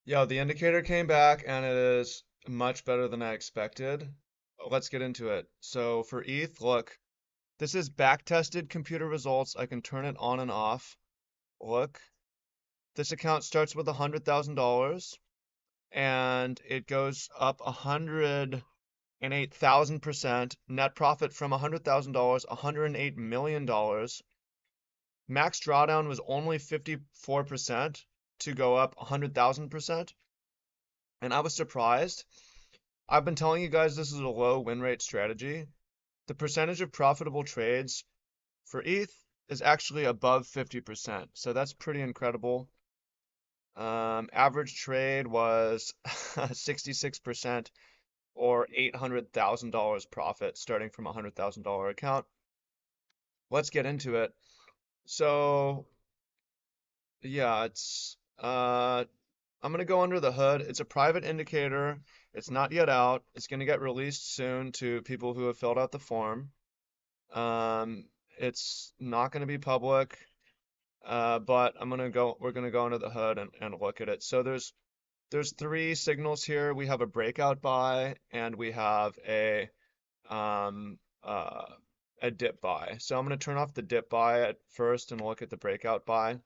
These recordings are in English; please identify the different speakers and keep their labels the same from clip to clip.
Speaker 1: Yeah, the indicator came back and it is much better than I expected. Let's get into it. So for ETH, look, this is back-tested computer results. I can turn it on and off. Look, this account starts with $100,000 and it goes up 108,000%. Net profit from $100,000, $108 million. Max drawdown was only 54% to go up 100,000%. And I was surprised. I've been telling you guys this is a low win rate strategy. The percentage of profitable trades for ETH is actually above 50%. So that's pretty incredible. Average trade was 66% or $800,000 profit starting from a $100,000 account. Let's get into it. So, yeah, I'm gonna go under the hood. It's a private indicator. It's not yet out. It's gonna get released soon to people who have filled out the form. It's not gonna be public, but we're gonna go under the hood and look at it. So there's three signals here. We have a breakout buy and we have um uh a dip buy. So I'm gonna turn off the dip buy at first and look at the breakout buy.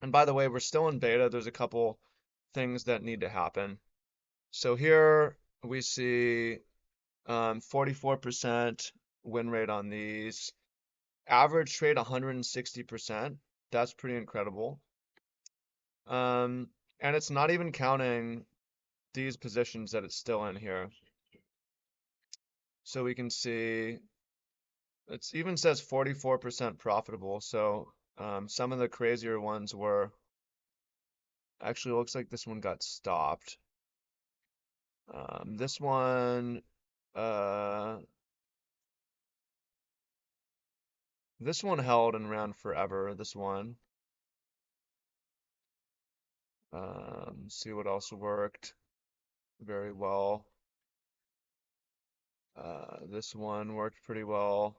Speaker 1: And by the way, we're still in beta. There's a couple things that need to happen. So here we see 44% win rate on these. Average trade 160%. That's pretty incredible. Um, and it's not even counting these positions that it's still in here. So we can see it even says 44% profitable. So some of the crazier ones were actually looks like this one got stopped. This one, uh, this one held and ran forever. This one. See what else worked very well. This one worked pretty well.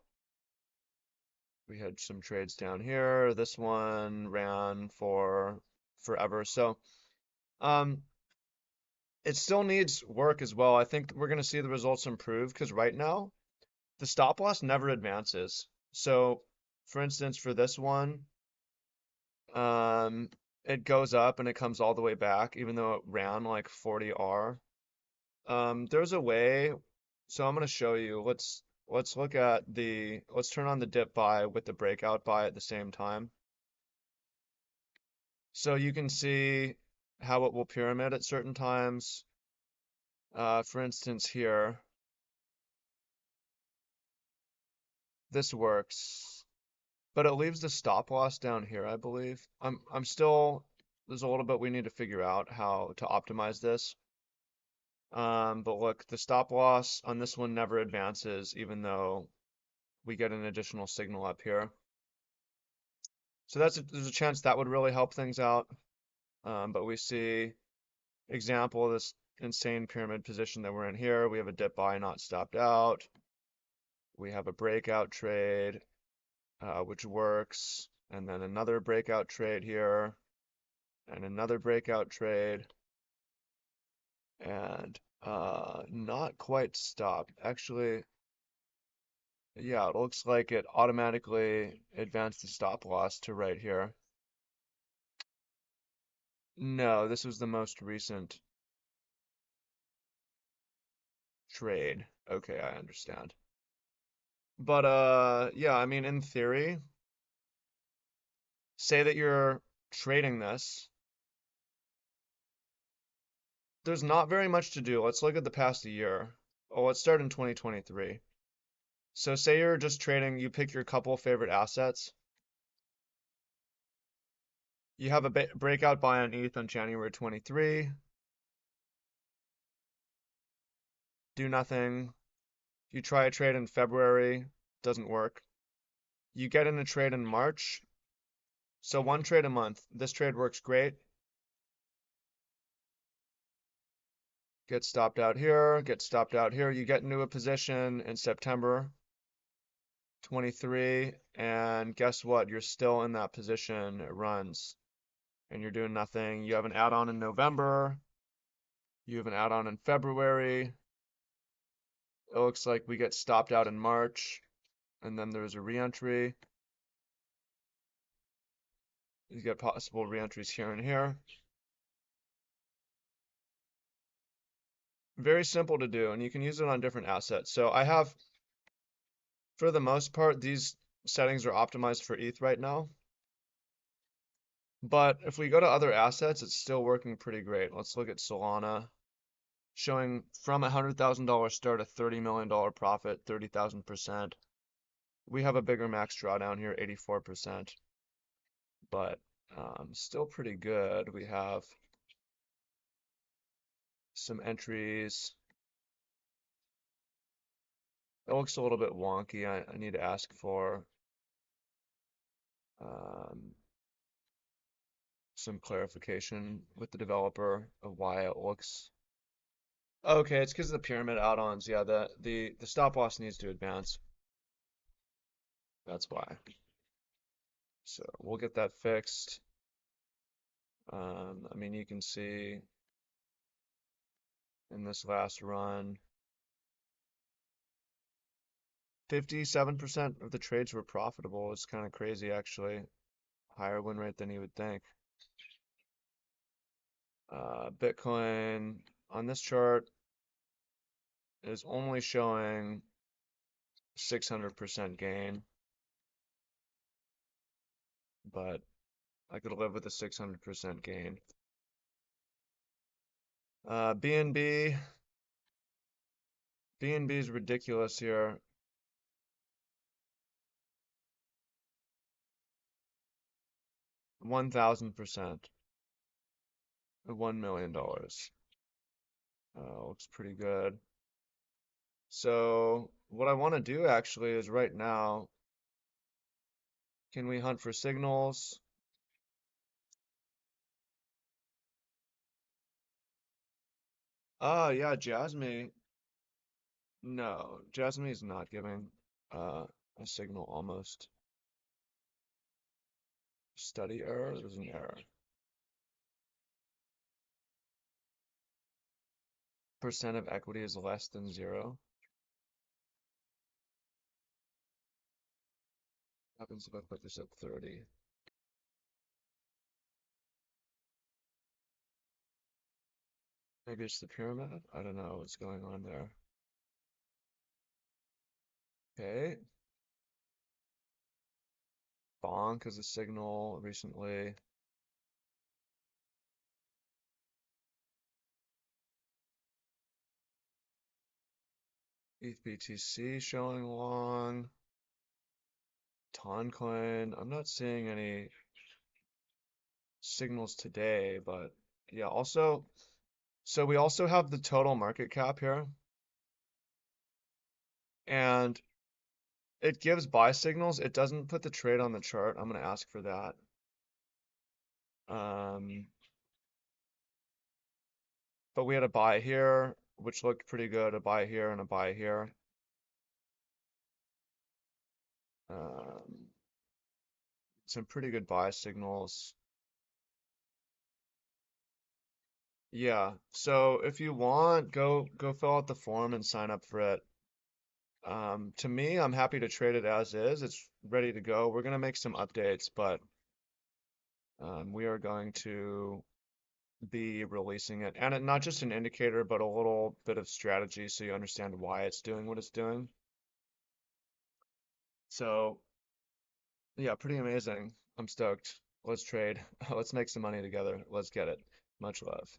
Speaker 1: We had some trades down here. This one ran for forever. So, um, it still needs work as well. I think we're going to see the results improve because right now the stop loss never advances. So, for instance, for this one, um, it goes up and it comes all the way back, even though it ran like 40R. There's a way, so I'm going to show you. Let's turn on the dip buy with the breakout buy at the same time. So you can see how it will pyramid at certain times. For instance, here, this works, but it leaves the stop loss down here, I believe. There's a little bit we need to figure out how to optimize this. But look, the stop loss on this one never advances, even though we get an additional signal up here. So there's a chance that would really help things out. But we see example of this insane pyramid position that we're in here. We have a dip buy not stopped out. We have a breakout trade, which works, and then another breakout trade here, and another breakout trade, and not quite stopped. Actually, yeah, it looks like it automatically advanced the stop loss to right here. No, this was the most recent trade. Okay, I understand. But yeah, I mean in theory, say that you're trading this, there's not very much to do. Let's look at the past year. Oh, let's start in 2023. So say you're just trading, you pick your couple favorite assets. You have a breakout buy on ETH on January 23. Do nothing. You try a trade in February, doesn't work. You get in a trade in March. So one trade a month. This trade works great. Get stopped out here, get stopped out here. You get into a position in September 23, and guess what? You're still in that position. It runs. and you're doing nothing. You have an add-on in November. You have an add-on in February. It looks like we get stopped out in March, and then there's a reentry. You get possible reentries here and here. Very simple to do, and you can use it on different assets. So I have, for the most part, these settings are optimized for ETH right now. But if we go to other assets, it's still working pretty great. Let's look at Solana, showing from a $100,000 start, a $30 million profit, 30,000%. We have a bigger max drawdown here, 84%, but still pretty good. We have some entries. It looks a little bit wonky. I need to ask for um, some clarification with the developer of why it looks. Okay, it's because of the pyramid add-ons. Yeah, the stop loss needs to advance. That's why. So we'll get that fixed. I mean, you can see in this last run, 57% of the trades were profitable. It's kind of crazy, actually. Higher win rate than you would think. Bitcoin on this chart is only showing 600% gain, but I could live with a 600% gain. BNB is ridiculous here. 1,000%. $1 million. Looks pretty good. So what I want to do actually is right now, can we hunt for signals? Yeah, Jasmine. No, Jasmine is not giving a signal almost. Study error? There's an error. Percent of equity is less than 0. What happens if I put this at 30? Maybe it's the pyramid? I don't know what's going on there. Okay. Bonk as a signal recently. ETH BTC showing long. Toncoin. I'm not seeing any signals today, but yeah, also, so we also have the total market cap here, and it gives buy signals. It doesn't put the trade on the chart. I'm going to ask for that. Um, but we had a buy here, which looked pretty good, a buy here and a buy here. Um, some pretty good buy signals. Yeah, so if you want, go fill out the form and sign up for it. To me, I'm happy to trade it as is. It's ready to go. We're gonna make some updates, but we are going to be releasing it, and not just an indicator, but a little bit of strategy so you understand why it's doing what it's doing. So yeah, pretty amazing. I'm stoked. Let's trade. Let's make some money together. Let's get it. Much love.